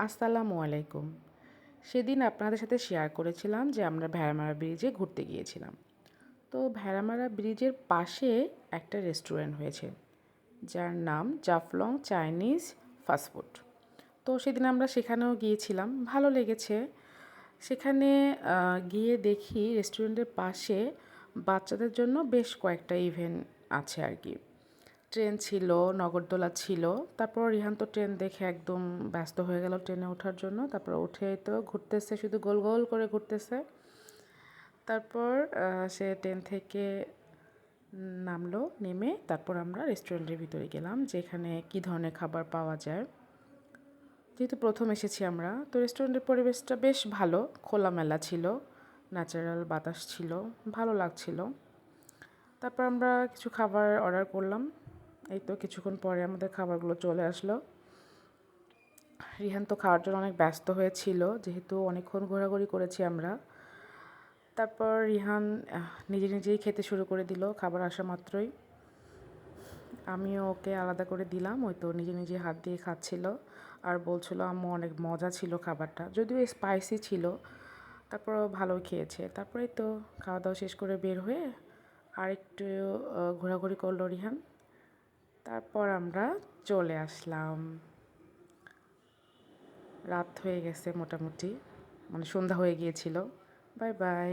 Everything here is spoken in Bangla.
আসসালামু আলাইকুম। সেদিন আপনাদের সাথে শেয়ার করেছিলাম যে আমরা ভেড়ামারা ব্রিজে ঘুরতে গিয়েছিলাম। তো ভেড়ামারা ব্রিজের পাশে একটা রেস্টুরেন্ট হয়েছে যার নাম জাফলং চাইনিজ ফাস্টফুড। তো সেদিন আমরা সেখানেও গিয়েছিলাম, ভালো লেগেছে। সেখানে গিয়ে দেখি রেস্টুরেন্টের পাশে বাচ্চাদের জন্য বেশ কয়েকটা ইভেন্ট আছে আর কি। ট্রেন ছিল, নগরদোলা ছিল। তারপর রিহান তো ট্রেন দেখে একদম ব্যস্ত হয়ে গেল ট্রেনে ওঠার জন্য। তারপর উঠেই তো ঘুরতেছে, শুধু গোল গোল করে ঘুরতেছে। তারপর সে ট্রেন থেকে নামলো, নেমে তারপর আমরা রেস্টুরেন্টের ভিতরে গেলাম যেখানে কী ধরনের খাবার পাওয়া যায়। যেহেতু প্রথম এসেছি আমরা, তো রেস্টুরেন্টের পরিবেশটা বেশ ভালো, খোলামেলা ছিল, ন্যাচারাল বাতাস ছিল, ভালো লাগছিল। তারপর আমরা কিছু খাবার অর্ডার করলাম। এই তো কিছুক্ষণ পরে আমাদের খাবারগুলো চলে আসলো। রিহান তো খাওয়ার জন্য অনেক ব্যস্ত হয়েছিল, যেহেতু অনেকক্ষণ ঘোরাঘুরি করেছি আমরা। তারপর রিহান নিজে নিজেই খেতে শুরু করে দিল খাবার আসা মাত্রই। আমিও ওকে আলাদা করে দিলাম, ওই তো নিজে নিজে হাত দিয়ে খাচ্ছিল আর বলছিল আম্মু অনেক মজা ছিল খাবারটা, যদিও স্পাইসি ছিল। তারপরও ভালোই খেয়েছে। তারপরেই তো খাওয়া দাওয়া শেষ করে বের হয়ে আর একটু ঘোরাঘুরি করলো রিহান। তারপর আমরা চলে আসলাম। রাত হয়ে গেছে মোটামুটি, মানে সন্ধ্যা হয়ে গিয়েছিল। Bye bye.